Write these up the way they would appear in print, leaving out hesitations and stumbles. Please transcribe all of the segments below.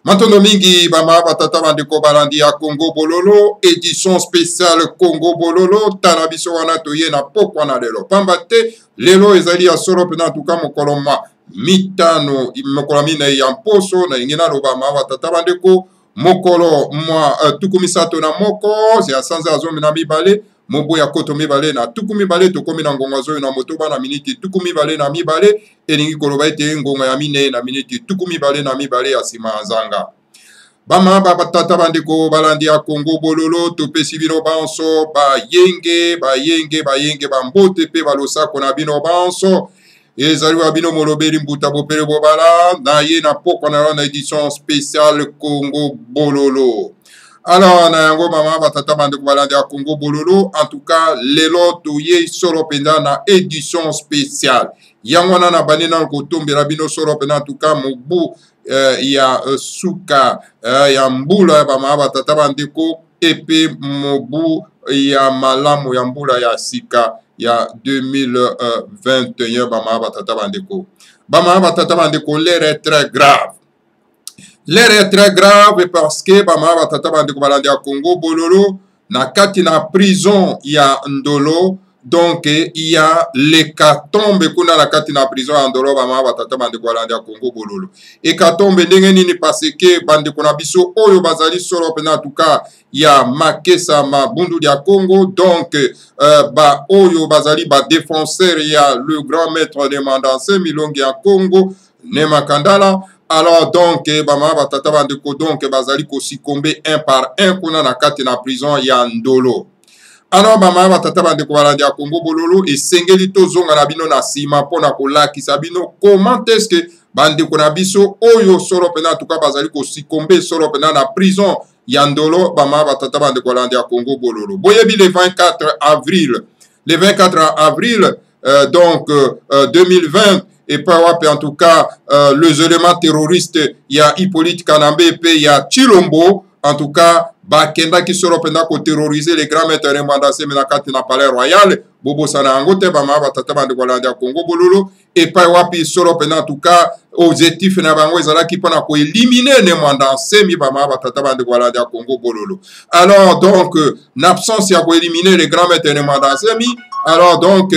Maintenant mingi bama batata bandeko balandi ya Congo Bololo, édition spéciale Congo Bololo, tanabiso wana toye na pokwa na lelo. Pambate lelo ezali ya solo pena tuka mokoloma mitano mokolo mina ya mposo na ingena loba ma batata bandeko mokolo mwa tukumisato na moko ya sanza azomi na mibale mobo ya koto mibale na tuku mibale tokomi na ngonga zoyo na motoba na miniti tuku mibale na mibale elingi koloba ete ngonga ya mine na miniti tuku mibale na mibale ya sima zanga. Bama batata bandeko balandi ya Congo Bololo topesi bino banso bayenge bambote pe balosako na bino banso ezali wa bino molobeli mbuta bopele bobala na ye na pokwa na édition spéciale Congo Bololo. Alors, na yango mama batata bandeko balandi ya Congo Bololo, en tout cas, lelo toye solo penda na édition spéciale. Yango na bani na kotombe la bino solo penda en tout cas mobu ya suka ya mbula ya mama batata bandeko epe mobu ya malamu ya mbula ya sika ya 2021 mama batata bandeko. Mama batata bandeko, l'air est très grave. L'air est très grave parce que bama batata bandeko balandi ya Congo Bololo na kati na prison ya Ndolo, donc il y a l'hécatombe kuna na kati na prison ya Ndolo bama batata bandeko balandi ya Congo Bololo. Hécatombe ndenge nini parce que bandeko na biso oyo bazali solo pena en tout cas ya makesa mabundu ya Congo, donc ba oyo bazali ba défenseur ya le grand maître de Mandanse Milongi ya Congo Nema Kandala. Alors donc bama batata bandeko donc bazali ko sikombe un par un kuna na kati na prison ya Ndolo. Alors bama batata bandeko balandi ya Congo Bololo esengeli tozonga na bino na sima pona kolakisa bino comment est-ce que bandeko na biso oyo solo pena en tout cas bazali ko sikombe solo pena na prison ya Ndolo bama batata bandeko balandi ya Congo Bololo. Boyebi le 24 avril 2020 et pas en tout cas les éléments terroristes, il y a Hippolyte Kanambe et il y a Chilombo, en tout cas bakenda qui sera pendant ko terroriser les grands maîtres de Mandanse na kati na palais royal bobo sana angote bama batata bande kolanda Congo Bololo et pas wapi sera pendant en tout cas objectif na bango ezala ki pona ko éliminer les Mandanse mi bama batata bande kolanda Congo Bololo. Alors donc l'absence ya ko éliminer les grands maîtres de Mandanse mi, alors donc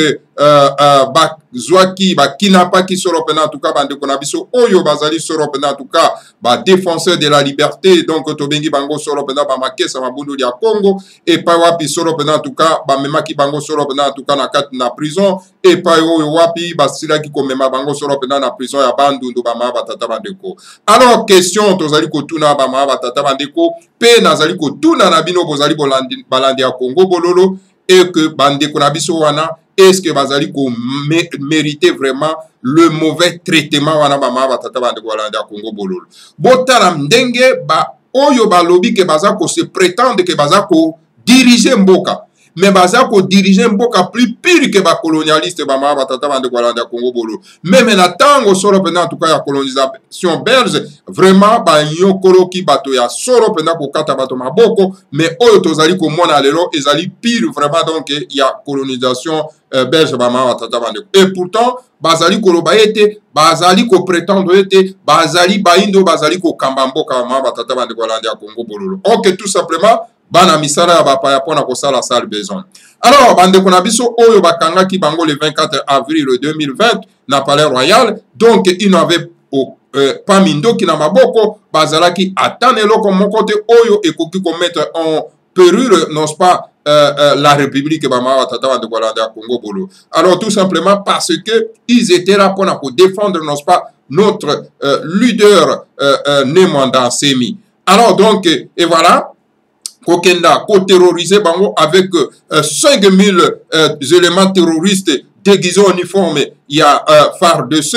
Zwaki kinapa ki soro pena en tout cas bande konabiso oyo bazali soro pena en tout cas défenseur de la liberté, donc tobengi bango soro pena ba makesa mabundu ya Congo et pas wapi soro pena en tout cas memaki bango soro pena en tout cas na kati na prison et pas oyo wapi basila ki komema bango soro pena na prison ya bandundu ba ma batata bandeko. Alors question tozali ko tuna ba ma batata bandeko pe nazali ko tuna na bino bozali balandi ya Congo Bololo et que bandeko na biso wana est-ce que bazali ko mériter vraiment le mauvais traitement wana bama batata bandeko balandi ya Congo Bololo. Botala ndenge ba oyo balobi ke baza ko se prétendre que baza ko diriger mboka. mais baza ko diriger mboka plus pire que ba colonialiste ba ma batata bande ko landa Congo bolo même na tango solo pena en tout cas ya colonisation belge vraiment ba nyokolo ki bato ya solo pena ko kata bato maboko mais oyo tozali ko mona lelo ezali pire vraiment donc ya colonisation belge ba ma batata bande et pourtant bazali koloba ete bazali ko prétendre ete bazali baindo bazali ko kamba mboka ba ma batata bande ko landa Congo bolo ok tout simplement bana misala ya bapaya pona kosala sale besoin. Alors bandeko na biso oyo bakangaki bango le 24 avril 2020 na palais royal, donc il n'avait pas mindoki na maboko bazalaki atane eloko moko te oyo ekoki ko mettre en péril n'est-ce pas la République bama tata bandeko landa Congo bolo. Alors tout simplement parce que ils étaient là pour défendre n'est-ce pas notre leader Nemwanda Nsemi. Alors donc et voilà Kokenda, ko-terrorisé bango avec 5000 éléments terroristes déguisés en uniforme. Il y a FARDC,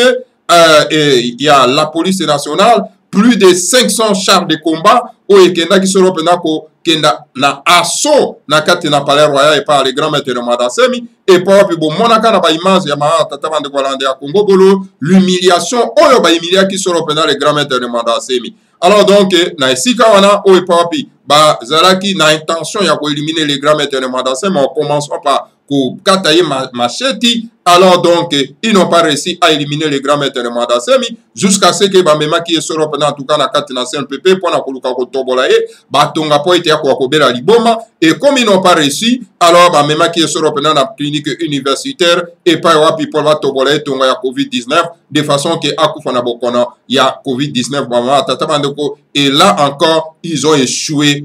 il y a la police nationale, plus de 500 chars de combat. Oye kenda qui sera pena ko kenda na asso na kati na palais royal et par les grands maîtres de Madasemi et par puis bon monaka na ba image ya ma tata bande ko lande ya Congo bolo l'humiliation oyo ba humilia qui sera pena les grands maîtres de Madasemi. Alors donc na esika wana oyo papi ba zalaki na intention ya ko éliminer les grands maîtres de Madasemi en commençant par ko kataye macheti. Alors donc, ils n'ont pas réussi à éliminer les grands maîtres de Madasemi jusqu'à ce que Bamema qui est sur en tout cas na kati na CNPP pour na koluka ko tobolaye batonga po ete ya ko kobela liboma et comme ils n'ont pas réussi alors Bamema qui est sur na clinique universitaire et pas wapi pour la tobolaye tonga ya COVID-19 de façon que akufa na bokona ya COVID-19 bama tata bandeko et là encore ils ont échoué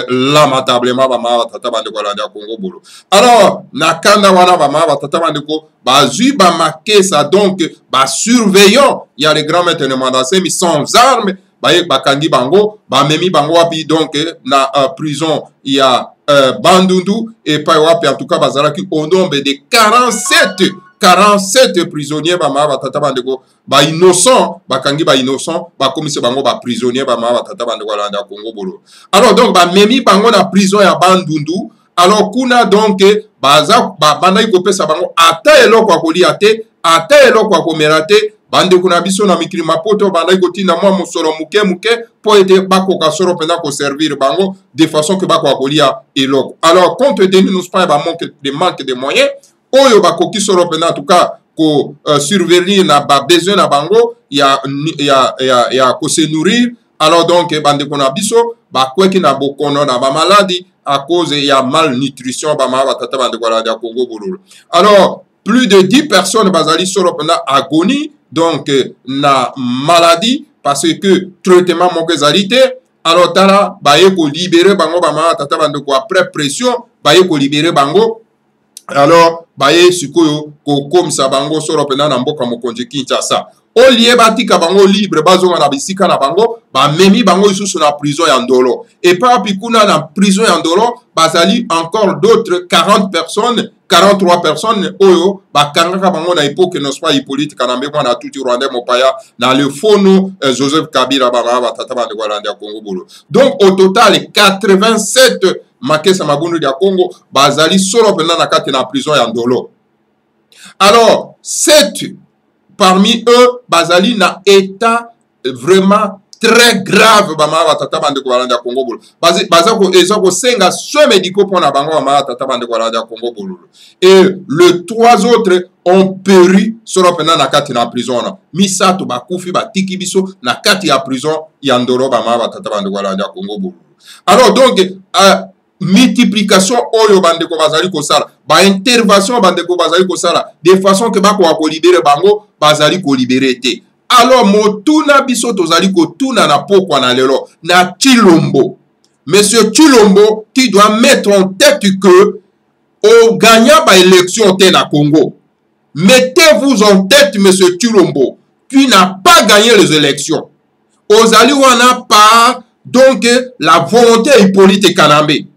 lamentablement bama tata bandeko la Congo bolo. Alors na kanda wana bama tata bandeko bazui ba makesa donc ba surveillant il y a les grands maîtres de Madasemi sans armes ba kangi bango ba memi bango wapi donc na prison il y a Bandundu et pas wapi en tout cas bazalaki au nombre de 47 prisonniers ba ma tata bandeko ba innocent ba kangi ba innocent ba commissaire bango ba prisonniers ba ma tata bandeko la Congo bolo. Alors donc ba memi bango na prison ya Bandundu. Alors kuna donc baza banda ikopesa bango ata eloko akolia te ata eloko akomela te bande kuna biso na mikili mapoto banda ikotinda mwa mosolo muke po ete bakoka solo pena ko servir bango de façon que bako akolia eloko. Alors compte tenu nous pas manque de moyens oyo bakoki solo pena en tout cas ko surveiller na ba besoin na bango ya ko se nourrir. Alors donc bande kuna biso bakweki na bokono na ba maladie à cause de la malnutrition. Alors, plus de 10 personnes basali sur agonie, donc na maladie, parce que traitement manqué. Alors, tala, baye ko libérer bango bama tata bandeko après pression, baye ko libérer bango. Alors, baye sikoyo ko comme ça bango sur na mboka mokonzi Kinshasa. Olie batika bango libre bazonga na bisika na bango ba memi bango isusu na prison ya Ndolo et pas pikuna na prison ya Ndolo bazali encore d'autres 43 personnes oyo bakangaka bango na époque n'est-ce pas Hippolyte Kanambe na tuti Rwanda mopaya na le fono Joseph Kabila ba tata bande kwa landa Congo bolo. Donc au total 87 makesa mabundu ya Congo bazali solo pena na kati na prison ya Ndolo. Alors 7 parmi eux, bazali na état vraiment très grave bama batata bande ko balanda Congo bolo. Bazako ezako senga soins médicaux pour na bango bama batata bande ko balanda Congo bolo. Et les 3 autres ont péri sur na kati na prison na. Misato bakufi batiki biso na kati ya prison ya Ndolo bama batata bande ko balanda Congo bolo. Alors donc multiplication oyo bandeko bazali ko sala ba intervention bandeko bazali ko sala de façon que bako ko libérer bango bazali ko libérer te. Alors motuna biso tozali ko tuna na pokwa na lelo na Chilombo. Monsieur Chilombo qui doit mettre en tête que au gagnant ba élection te na Congo. Mettez-vous en tête monsieur Chilombo qui n'a pas gagné les élections. Ozali wana par donc la volonté Hippolyte Kanambe.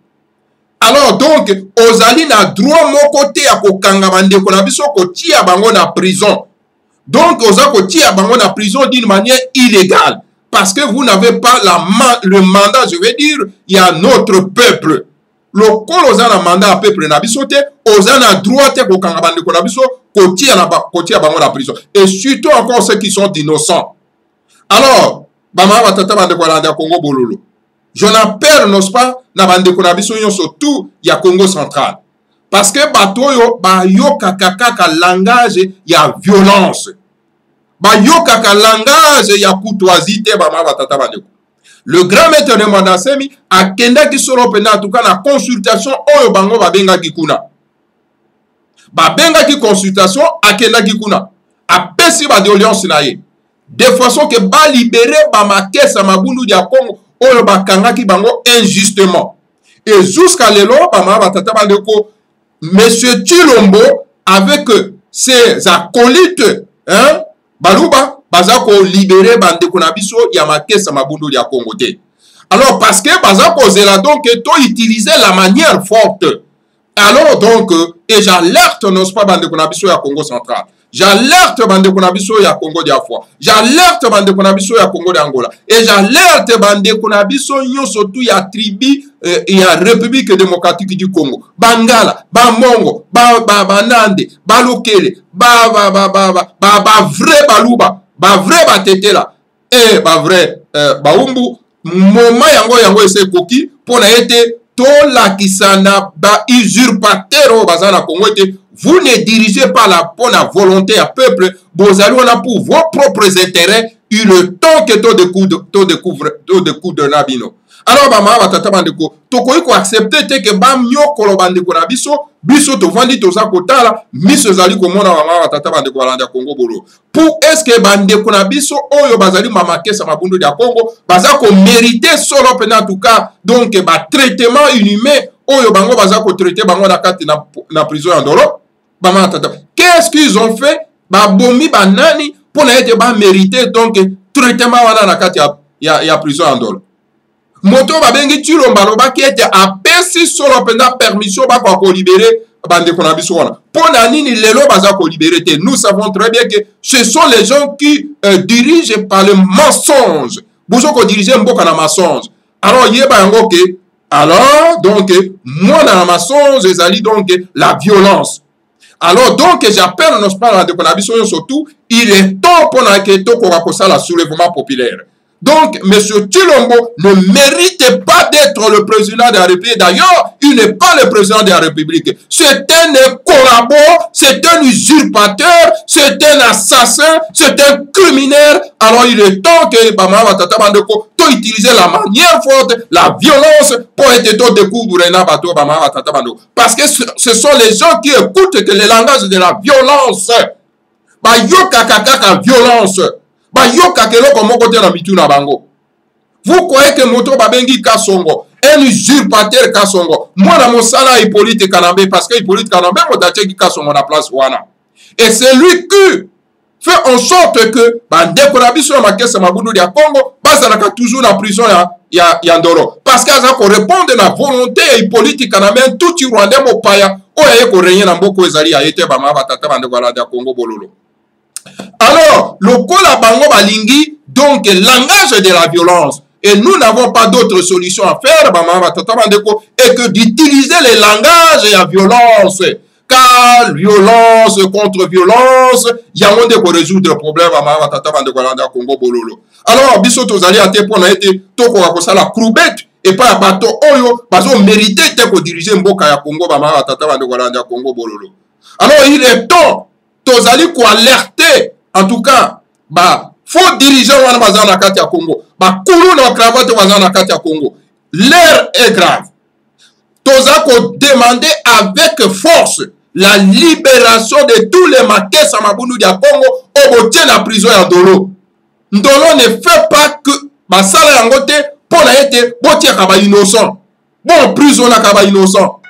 Alors donc, ozali na droit mon côté à kokanga bandeko na biso ko tia bango na prison. Donc, oza ko tia bango na prison d'une manière illégale. Parce que vous n'avez pas le mandat, je veux dire, il y a notre peuple. lokola oza na mandat ya peuple na biso te oza na droit te kokanga bandeko na biso kotia bango na prison et surtout encore ceux qui sont innocents. Alors bamama batata bandeko balanda ya Congo bololo, je n'appelle n'est-ce pas na bandeko na biso nyonso tout ya Congo central parce que bato oyo bayokaka kaka langage ya violence, bayokaka langage ya courtoisie te bamama batata bandeko. Le grand maître de Mandasemi a kendaki solo pena en tout cas na consultation oyo bango babengaki kuna. Babengaki consultation akendaki kuna. Apesi ba d'audience na ye. De façon que ba libérer ba makesa mabundu ya Congo oyo bakangaki bango injustement. Et jusqu'à lelo ba batata bandeko monsieur Tshilombo avec ses acolytes baluba baza ko libérer bandeko na biso ya makesa mabundu ya Congo te. Alors parce que baza ko zela donc to utiliser la manière forte. Alors donc et j'alerte n'est-ce pas bandeko na biso ya Congo central. J'alerte bandeko na biso ya Congo d'Afrique. J'alerte bandeko na biso ya Congo d'Angola. Et j'alerte bandeko na biso nyonso tout ya tribu ya République démocratique du Congo. Bangala, Bamongo, Banande, Balokele, vrai baluba. Ba vrai batete la et ba vrai baumbu moment yango ese koki pona ete to la kisana ba usurpateur bazana Congo ete vous ne dirigez pas la bonne volonté à peuple bozali on a pour vos propres intérêts eu le temps que to découvre nabino. Alors bama batata bandeko tokoyi ko accepter te ke bam nyokolo bandeko na biso to vandi to za kotala miso zali ko mona bama batata bandeko balanda Congo bolo. Pour est-ce que bandeko na biso oyo bazali mama kesa mabundu ya Congo baza ko mériter solo pena en tout cas donc ba traitement inhumain oyo bango baza ko traiter bango na kati na prison ya Ndolo bama batata. Qu'est-ce qu'ils ont fait? Ba bomi banani pour na ete ba mériter donc traitement wana na kati ya prison ya Ndolo. Moto babengi Tshilombo lobaki ete apesi solo pena permission bako ko libérer bandeko na biso wana. Pona nini lelo baza ko libérer te? Nous savons très bien que ce sont les gens qui dirigent par le mensonge. Bozo ko diriger mboka na mensonge. Alors yeba yango ke alors donc moi na mensonge ezali donc la violence. Alors donc j'appelle nos parents bandeko na biso surtout il est temps pona ke to ko kosala soulèvement populaire. Donc, M. Tshilombo ne mérite pas d'être le président de la République. D'ailleurs, il n'est pas le président de la République. C'est un collabo, c'est un usurpateur, c'est un assassin, c'est un criminel. Alors, il est temps que Bama Watata Bandeko utilise la manière forte, la violence pour être tout découvrir Bama Watata Bandeko. Parce que ce sont les gens qui écoutent que le langage de la violence. Bah, yoka kakaka violence. Vous croyez que moto babengi Kasongo, un usurpateur Kasongo, moi na mosala Hippolyte Kanambe parce que Hippolyte Kanambe motache Kasongo na place wana. Et c'est lui qui fait en sorte que bandeko na biso na makesa mabundu ya Congo bazalaka toujours na prison ya Ndolo parce qu'aza ko répondre na volonté ya Hippolyte Kanambe tout Rwanda mopaya oya ko renye na mboko ezali ya ete bama batata bandeko ya Congo bololo. Alors, le Kola Bango Balingi, donc langage de la violence. Et nous n'avons pas d'autre solution à faire, et que d'utiliser les langages et la violence. Car violence contre violence, il y a un de résoudre le problème à Congo Bololo. Alors, biso tozali à te point a été toko akosa la croubette et pas à bateau oyo, parce qu'on méritait de diriger Mboka ya Congo à Congo Bololo. Alors, il est temps. Tozali ko alerter en tout cas faux dirigeants wana baza na kati ya Congo kulu na cravate baza na kati ya Congo. L'heure est grave. Toza ko demander avec force la libération de tous les makesa mabundu ya Congo au botie la prison ya Ndolo. Ndolo ne fait pas que basala yango te pona ete botie ka ba innocent. Bon prison na ka ba innocent.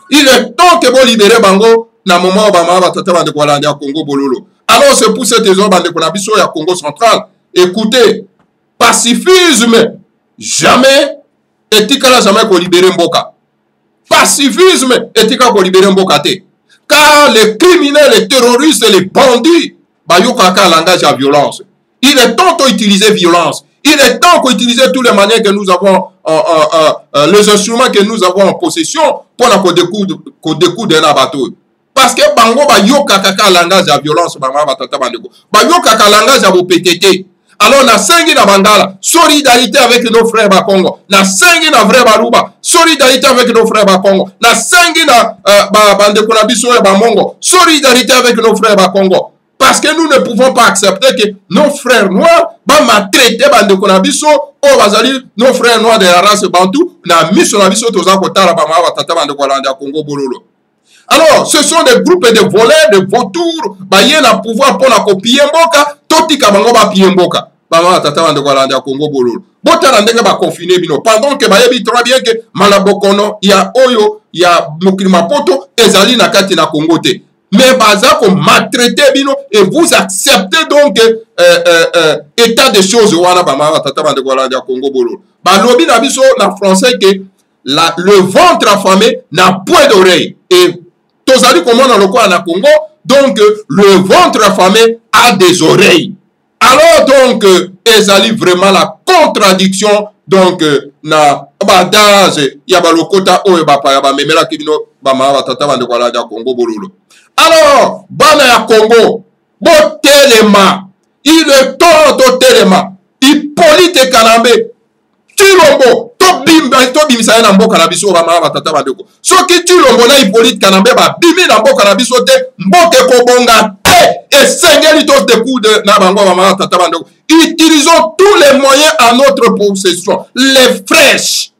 Il est temps que bo libérer bango. Na moment Obama batata bande ko landa Congo bololo. Alors c'est pour cette raison bande ko na biso ya Congo central. Écoutez, pacifisme jamais etikala jamais ko libérer mboka. Pacifisme etika ko libérer mboka te. Car les criminels, les terroristes, les bandits bayoka ka langage à violence. Il est temps d'utiliser violence. Il est temps qu'on utilise tous les manières que nous avons, les instruments que nous avons en possession pour qu'on découdre un bateau. Parce que bango ba yoka kaka langage ya violence bama batata bandeko. Ba yoka kaka langage ya PTT. Alors na sengi na bandala, solidarité avec nos frères ba Congo. Na sengi na vrai baluba, solidarité avec nos frères ba Congo. Na sengi na bandeko na biso ba Mongo, solidarité avec nos frères ba Congo. Parce que nous ne pouvons pas accepter que nos frères noirs va maltraiter bandeko na biso o bazali nos frères noirs de la race bantou na miso na biso toza kotala ba ma batata bandeko la Congo bololo. Alors, ce sont des groupes de voleurs, de vautours, bah y a pouvoir pour la copier mboka, toti kabango ba pied mboka. Bah ma tata wande kwa landa Congo bololo. Bota la ndenge ba confiner bino. Pendant que bah yebi très bien que malabokono ya oyo ya mokilima poto ezali na kati na Congo te. Mais baza ko maltraiter bino et vous acceptez donc état de choses wana ba ma tata wande kwa landa Congo bololo. Bah lobi na biso na français que le ventre affamé n'a point d'oreille et tozali comment dans le coin na Congo, donc le ventre affamé a des oreilles. Alors donc ezali vraiment la contradiction donc na badage ya balokota oyo bapa ya bamemela kibino bama batata bande kwa la Congo bololo. Alors bana ya Congo botelema, il est temps totelema. Hippolyte Kanambe Chilombo to bimisa na mboka na biso ba mama tata bandeko soki Chilombo na Hippolyte Kanambe ba bimi na mboka na biso te mboke ko bonga te esengeli to te coup de na bango ba mama tata bandeko. Utilisons tous les moyens à notre possession, les fraîches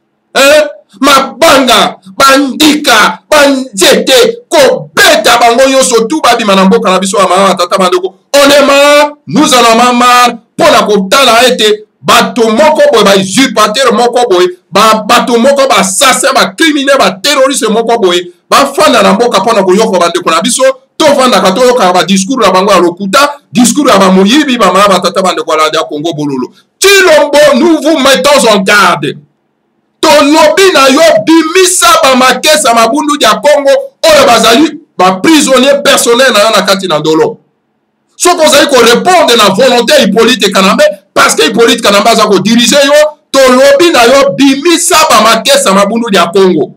mabanga bandika banjete ko beta bango yoso tout ba bima na mboka na biso ba mama tata bandeko. Honnêtement nous en avons marre pour la kotala été bato moko boy ba usurpateur moko boy ba bato moko ba assassin ba criminel ba terroriste moko boy ba fana na mboka pona ko yoko bande ko na biso to fanda ka to yoka ba discours na bango ya lokuta discours ya ba moyibi ba ma ba tata bande ko la ya Congo bololo. Chilombo, nous vous mettons en garde. To lobi na yo bimisa ba makesa mabundu ya Congo oyo bazali ba prisonnier personnel na kati na ndolo. Ce qu'on a qu'on répondre na volonté Hippolyte Kanambe parce que Hippolyte Kanambe a ko diriger yo to lobi na yo bimisa ba makesa mabundu ya Congo.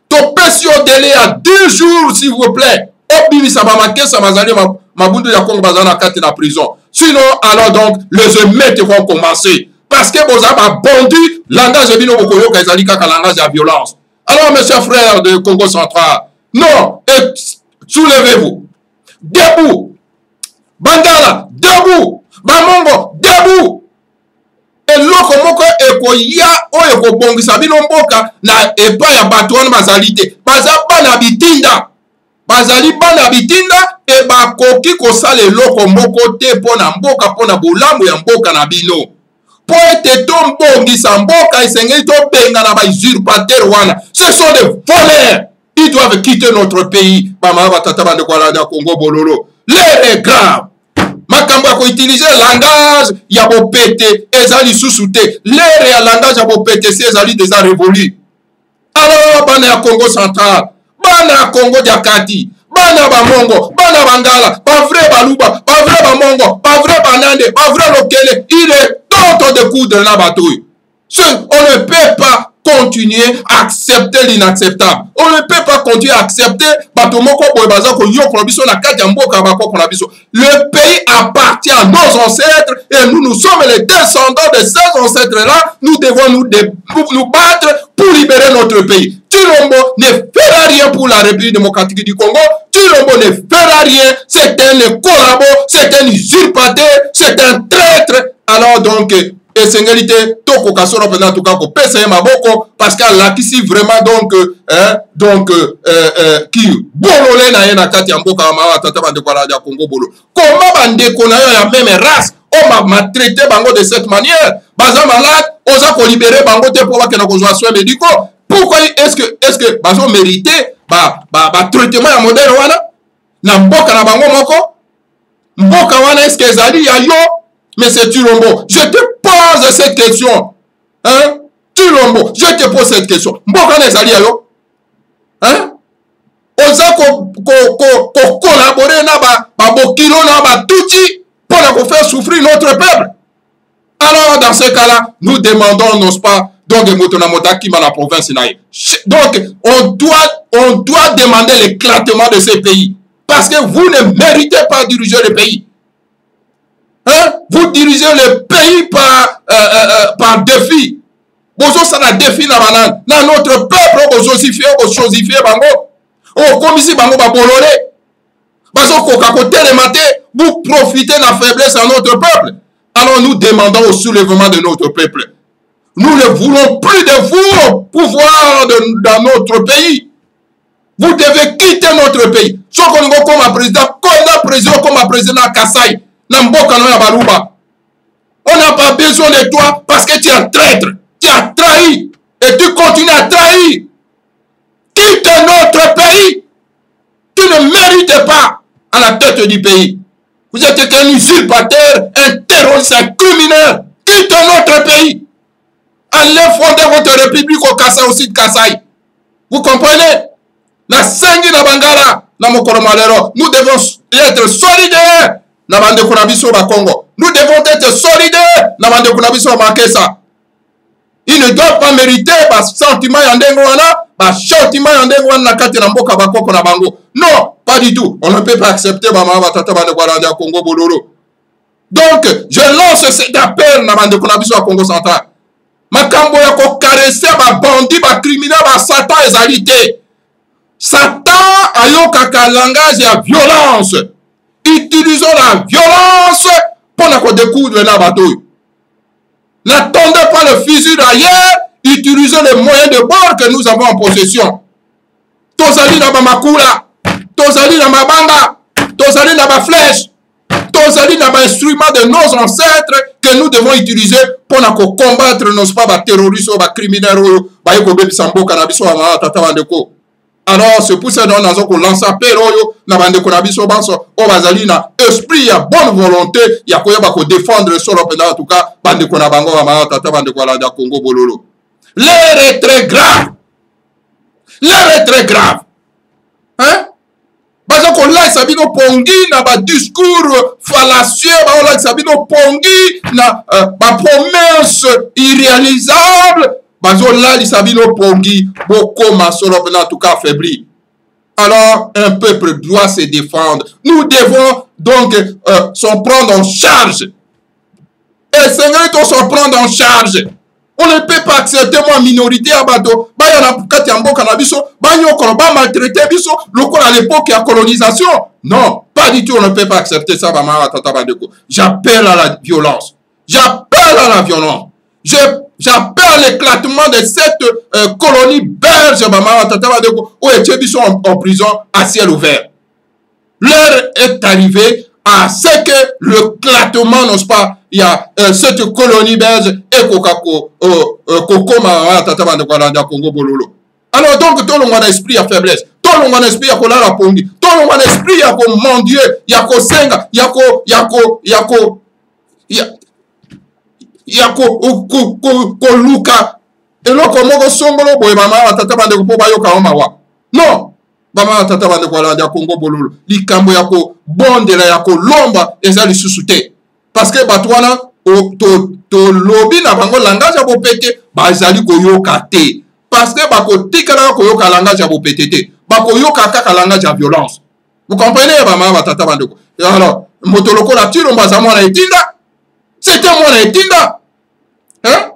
To pesio délai à 2 jours s'il vous plaît. O bimisa ba makesa mazali mabundu ya Congo bazana kati na prison. Sinon alors donc les émeutes vont commencer parce que vous avez bondi langage bino bokoyo ka ezali kaka langage ya violence. Alors mes chers frères de Congo central, non, soulevez-vous. Debout. Bandala, debout. Bamongo, debout. Et loko moko eko ya o eko bongisa bino mboka na epa ya bato wana bazali te. Baza bana bitinda. Bazali bana bitinda e bakoki kosala eloko moko te pona mboka pona bolamu ya mboka na bino. Po ete to mbongisa mboka esengeli to benga na ba usurpateur wana. Ce sont des voleurs. Ils doivent quitter notre pays. Bama batata bande kwa la Congo bololo. L'heure est grave. Makambo ko utiliser langage ya bopete ezali susute. L'heure ya langage ya bopete c'est ezali déjà révolu. Alors bana ya Congo central, bana ya Congo diakati, bana ba Mongo, bana bangala, pas vrai baluba, pas vrai ba Mongo, pas vrai banande, pas vrai lokele, il est temps de coudre na batouille. On ne peut pas continuer à accepter l'inacceptable. On ne peut pas continuer à accepter le pays appartient à nos ancêtres et nous sommes les descendants de ces ancêtres-là. Nous devons nous battre pour libérer notre pays. Chilombo ne fera rien pour la République démocratique du Congo. Chilombo ne fera rien. C'est un collabo, c'est un usurpateur, c'est un traître. Alors donc, et sengalité toko kasoro pendant tout cas ko pesa maboko parce qu'elle a ici vraiment donc qui bololé na yena kati ya mboka ma tata bande kwa la Congo bolo comment bande ko na yo ya même race on m'a maltraité bango de cette manière baza malade oza ko libérer bango te pour que na ko soins médicaux. Pourquoi est-ce que bazo mérité ba traitement ya modèle wana na mboka na bango moko mboka wana est-ce que ezali ya yo? Mais c'est Chilombo. Je te pose cette question. Hein? Chilombo, je te pose cette question. Mboka nezali yo? Hein? Oza ko collaborer na ba bokilo na ba tuti pour la faire souffrir notre peuple. Alors, dans ce cas-là, nous demandons, n'est-ce pas, donc, qui dans la province. Donc, on doit demander l'éclatement de ces pays. Parce que vous ne méritez pas de diriger le pays. Hein? Vous dirigez le pays par défi. Bozo ça la défi na banane. Dans notre peuple, bozo chosifié bango. Oh, comme ici bango ba bololé. Bazo koka kote le maté, vous profitez de la faiblesse à notre peuple. Alors nous demandons au soulèvement de notre peuple. Nous ne voulons plus de vous au pouvoir dans notre pays. Vous devez quitter notre pays. Si on est comme président Kassai, on n'a pas besoin de toi parce que tu es un traître. Tu as trahi et tu continues à trahir. Quitte notre pays. Tu ne mérites pas à la tête du pays. Vous êtes qu'un usurpateur, un terroriste, un criminel. Quitte notre pays. Allez fonder votre république au Kassai, au sud Kassai. Vous comprenez? La sangi na bangala, na mokoro malero. Nous devons être solidaires. Na bande kunabiso ba Congo. Nous devons être solidaires. Na bande kunabiso ba Makessa. Ils ne doivent pas mériter ba sentiment yandengo wana, ba sentiment yandengo wana kati na mboka ba koko na bango. Non, pas du tout. On ne peut pas accepter ba mama tata bande kwa Congo bololo. Donc, je lance cet appel na bande kunabiso ba Congo central. Makambo ya ko caresser ba bandit ba criminel ba Satan ezalité. Satan ayokaka langage ya violence. Utilisons la violence pour nous découdre la bataille. N'attendez pas le fusil d'ailleurs, utilisons les moyens de bord que nous avons en possession. Tozali na ba makula, tozali na mabanga, tozali na ba flèche, tozali na ba instruments de nos ancêtres que nous devons utiliser pour nous combattre nos pas terroristes ou criminels ou ba yoko sambo kanabiso wa tata bandeko. Alors, c'est pour ça que nous avons lancé appel na bande konabiso banso o bazali na esprit ya bonne volonté ya koyeba ko défendre le sol en tout cas bande konabango ba tata bande ko la Congo bololo. L'air est très grave. L'air est très grave. Hein? Bazo ko la sabino pongi na ba discours fallacieux ba la sabino pongi na ba promesse irréalisable. Bazola Lisabino Pongi, Bokoma Solopena, en tout cas affaibli. Alors, un peuple doit se défendre. Nous devons donc s'en prendre en charge. Et Seigneur, on s'en prendre en charge. On ne peut pas accepter moi minorité à bateau. Bayana Katiambo Canabiso, Bayon ba maltraité biso, local à l'époque de la colonisation. Non, pas du tout, on ne peut pas accepter ça, Bama Tata Bandeko. J'appelle à la violence. J'appelle à la violence. J'appelle l'éclatement de cette colonie belge où les sont en prison à ciel ouvert. L'heure est arrivée à ce que l'éclatement, n'est-ce pas, il y a cette colonie belge et Congo Bololo. Alors donc, tout le monde a esprit à faiblesse, tout le monde a esprit à kolala pongi, tout le monde a esprit à mon Dieu, yako senga, yako luka eloko moko songolo boye mama tata bande ko bayoka o mawa non mama tata bande ko la Congo bololo likambo yako bondela yako lomba ezali susute parce que batwana to lobi na bango langage ya bopete bazali ko yoka te parce que bako tikala ko yoka langage ya bopete te bako yoka kaka langage ya violence. Vous comprenez mama tata bande ko alors motoloko la tiro mbazamo na etinda c'était moi na etinda. Hein?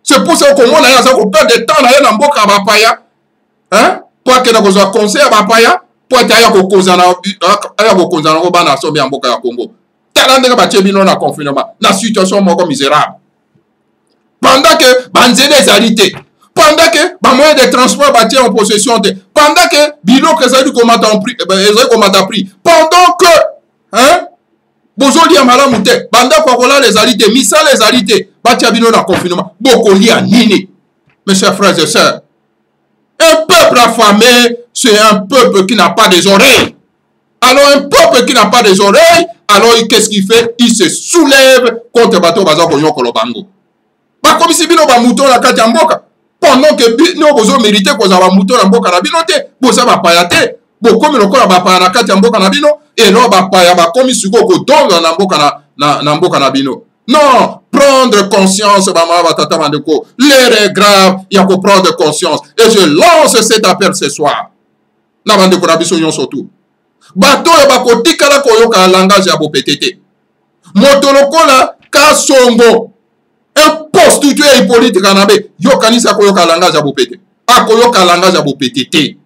C'est pour ça qu'on a perdre de temps dans mboka bapaya. Hein? Pour que nous avons conseil à bapaya, pour que nous avons bana sombi en mboka ya Congo. Talande ka batie bino na confinement, na situation moko misérable. Pendant que banzene ezalité, pendant que ba moyen de transport batie en possession de, pendant que bilo que ça du combattant prix, pendant que hein? Bozoli amala mute, banda kwa kola les alités, misa les alités, batia bino na confinement, bokoli a nini. Mes chers frères et sœurs, un peuple affamé, c'est un peuple qui n'a pas des oreilles. Alors un peuple qui n'a pas des oreilles, alors qu'est-ce qu'il fait? Il se soulève contre bateau baza konyo kolobango. Ba comme si bino ba mouton la kati mboka. Pendant que nous bozo mérité ko za ba mouton na mboka na bino te, boza ba payate. Bo comme lokola ba pa na kati mboka na bino et non ba pa ya ba komi suko ko donga na mboka na mboka na bino. Non, prendre conscience, l'heure est grave, il y a qu'à prendre conscience. Et je lance cet appel ce soir. Na bande ko rabiso yon surtout. Bato e bako tikala ko yoka langage ya bopetete. Moto lokola ka songo. Un prostitué Hippolyte Kanabe yokanisa ko yoka langage ya bopete. Ako yoka langage ya bopetete.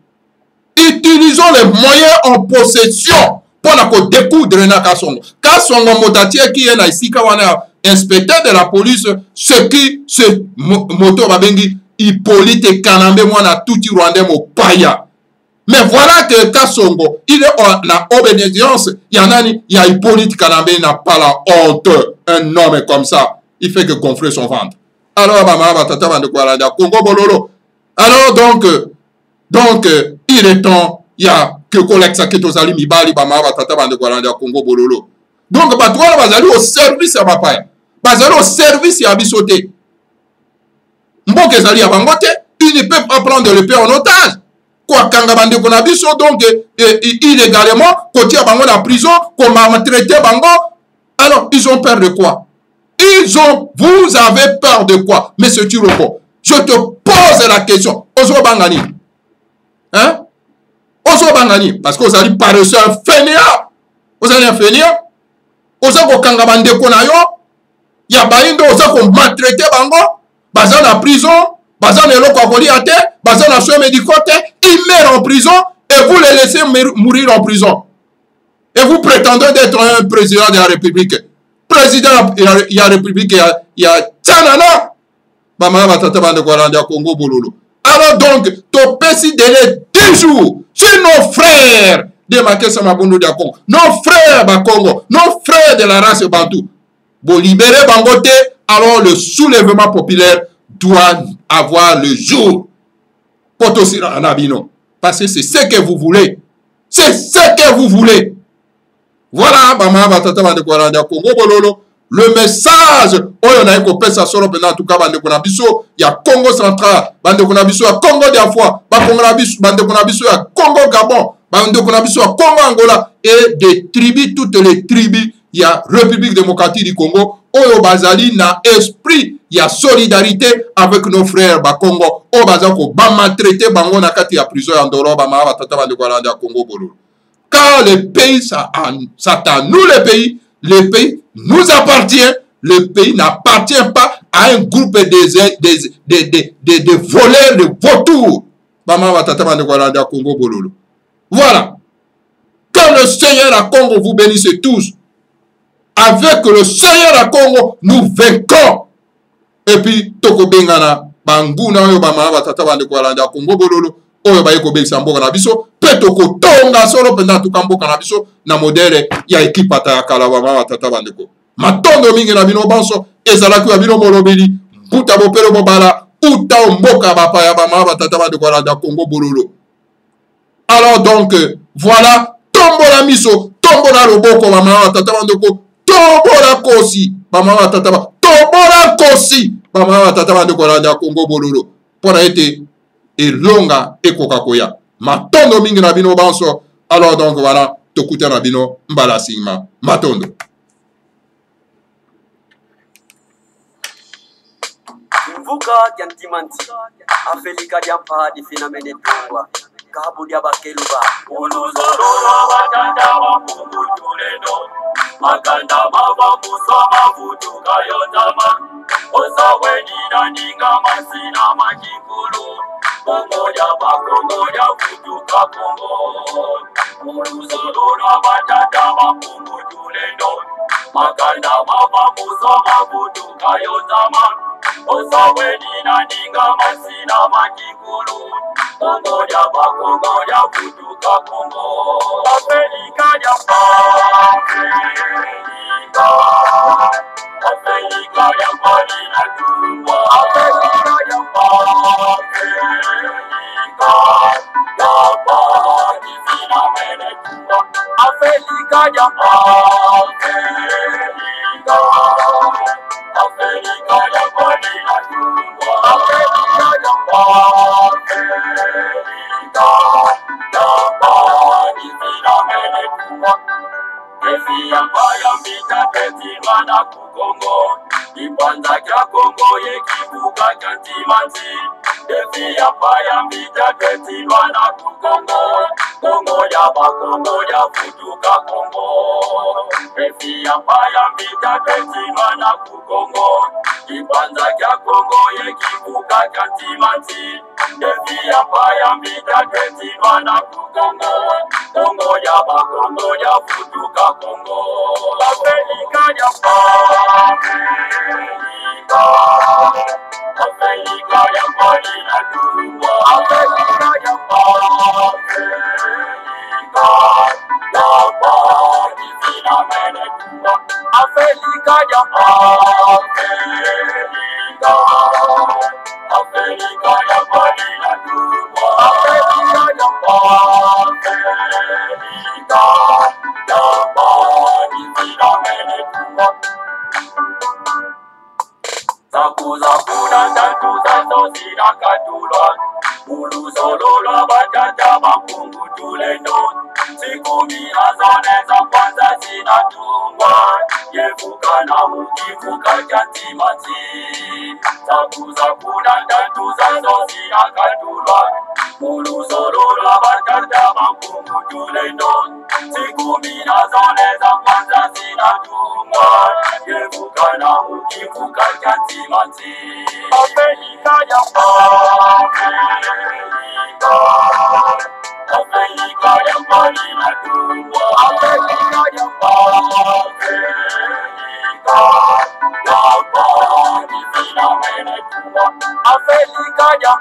Utilisons les moyens en possession pour la découdre na Kasongo. Kasongo motatie qui est na isika wana inspecteur de la police ce qui ce moto babengi Hippolyte Kanambe mwana touti rwandais mo paya. Mais voilà que Kasongo, il est en obédience. Il y en a, il y a Hippolyte Kanambe, il n'a pas la honte. Un homme comme ça, il fait que gonfler son ventre. Alors, Congo Bololo. Alors, donc, il est temps, il y a que Koleksa Ketozali Mibali, Congo Bololo. Donc, Batouala va aller au service à Bapaya. Va aller au service à Bissoté. Mbokezali à Bangote, ils ne peuvent pas prendre le paix en otage. Quoi, Kangabande Konabiso, donc, illégalement, côté à Bango la prison, qu'on m'a traité Bango. Alors, ils ont peur de quoi? Vous avez peur de quoi? Monsieur Turoko, je te pose la question. Ozo Bangani. Hein? Ozo Bangani. Parce que vous allez paresseux un fainéant. Vous allez un fainéant. Ozo Kangabande Konayo. Yabaïndo, Ozo maltraité Bango. Bazan la prison. Bazan le loko akoli ate. Bazan la soin médicote. Il meurt en prison. Et vous les laissez mourir en prison. Et vous prétendez d'être un président de la République. Président de la République, il y a Tchanana. Congo Bololo. Alors donc, ton petit délai 10 jours sur nos frères de Makessa Mabondo de Congo, nos frères de Congo, nos frères de la race Bantou, pour libérer Bangote, alors le soulèvement populaire doit avoir le jour. Potosira Anabino. Parce que c'est ce que vous voulez. C'est ce que vous voulez. Voilà, Congo Bololo. Le message, on a écopé ça sur le en tout cas, il y a Congo central, il y a Congo d'Afoi, il y a Congo Gabon, il y a Congo Angola, et des tribus, toutes les tribus, il y a République démocratique du Congo, Oyo Bazali na esprit, il y a solidarité avec nos frères Congo, Oyo Bazako, Bama traité Bango Nakati à prison en Doro, Bama Batata de Congo Bololo. Car le pays, ça à nous le pays nous appartient, le pays n'appartient pas à un groupe de voleurs, de vautours. Voilà. Que le Seigneur à Congo vous bénisse tous. Avec le Seigneur à Congo, nous vaincrons. Et puis, Toko Bengana, Banguna, Congo Bololo. Oyo ba yeko belisa mboka na biso peto ko tonga solo penda tukamboka na biso na modele ya ekipa ta kala ba mama tata bandeko matondo mingi na bino banso ezala ku bino molobeli buta bopero bobala uta mboka ba ya ba mama tata bandeko la Congo Bololo. Alors donc voilà, tombola miso tombola loboko ba mama tata bandeko tombola kosi ba mama tata ba tombola kosi ba mama tata bandeko la Congo Bololo pour être et longa et kokakoya. Matondo mingi na bino banso. Alors donc voilà, tokuta na bino mbala singma. Matondo. Mvuka yantimanti. Afelika diampa di phénomène tongwa. Kabu dia bakeluba. Unuzorora watanda wa mungu tuleno. Makanda mava musoma vutu kayotama. Osaweni na ninga masina makikulu. Kongoja bakongoja kutuka Kongo. Uluzorora batata mapungu tulendo. Makanda mava musoma kutuka yotama. Osaweni na ninga masina makikulu. Kongoja bakongoja kutuka Kongo. Afrika ya Afrika. Afrika ya Marina Tumba. Afrika ya Afrika. Ya Bani Zina Menetua. Afrika ya Afrika. Afrika ya Marina Tumba. Afrika ya Afrika. Ya Bani Zina Menetua. Esi ya mbaya mbita peti wana kukongo. Kongo yekivuka kantimanzi Defi ya paya mbita tweti wana kukongo Kongo ya bakongo ya futuka Kongo Defi ya paya mbita tweti wana kukongo Kipanza kya Kongo yekivuka kantimanzi Defi ya paya mbita tweti wana kukongo Kongo ya bakongo ya futuka Kongo Afrika ya Afrika ya pali na tumbo Afrika ya pali ya pali fina mene tumbo Afrika ya Afrika ya pali na tumbo Afrika ya pali fina mene tumbo Zakuna tatu zazo zina katulwa Mulu solo la batata makungu tulendo Siku mina zone za kwanza zina tungwa Yevuka na ukivuka kantimanzi Zakuna tatu zazo zina katulwa Mulu solo la batata makungu tulendo Siku mina zone za kwanza zina tungwa Yevuka na ukivuka kantimanzi Afrika ya Afrika ya pali na tumbo Afrika ya pali fina mene tumbo Afrika ya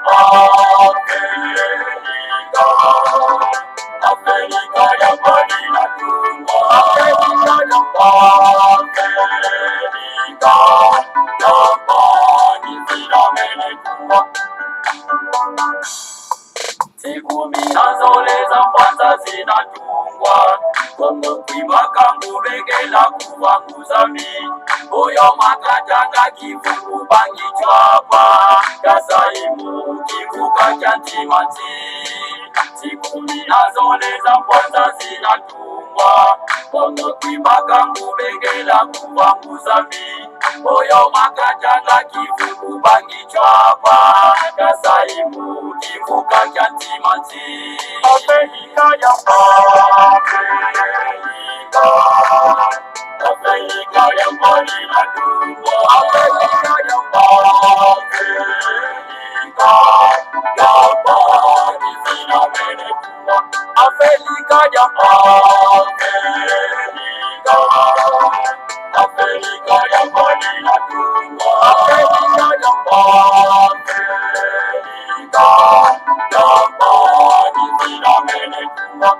Afrika ya pali na tumbo Afrika ya pali fina mene tumbo Siku mina zole za kwanza zinatungwa Kongo kwibaka ngubegela kuvanguza mi Oyo makatanga kivuku bangi chwapa Kasaimu kivuka kantimanzi Siku mina zole za kwanza zinatungwa Kongo kwibaka ngubegela kuvanguza mi Oyo makatanga kivuku bangi chwapa Kasaimu kivuka kantimanzi Afrika ya Afrika ya pali na tumbo Afrika ya pali fina mene tumbo Afrika ya Afrika ya pali na tumbo Afrika ya pali fina mene tumbo